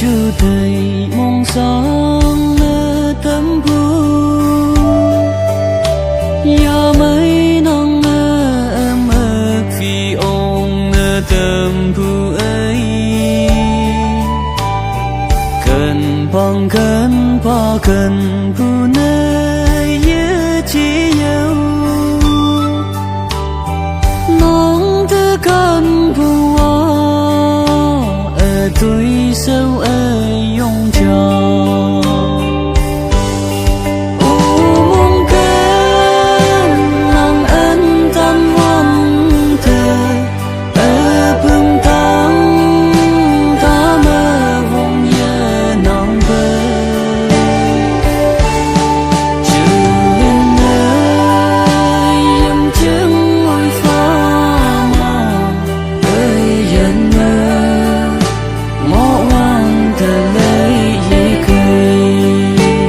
chú thầy mong sáng mơ tâm bu ya mấy nong mơ mơ phi ông mơ tâm bu ấy cần bằng cần ba cần bu nơi nhớ chỉ yêu nong tư cần bu ở tuổi sâu ơi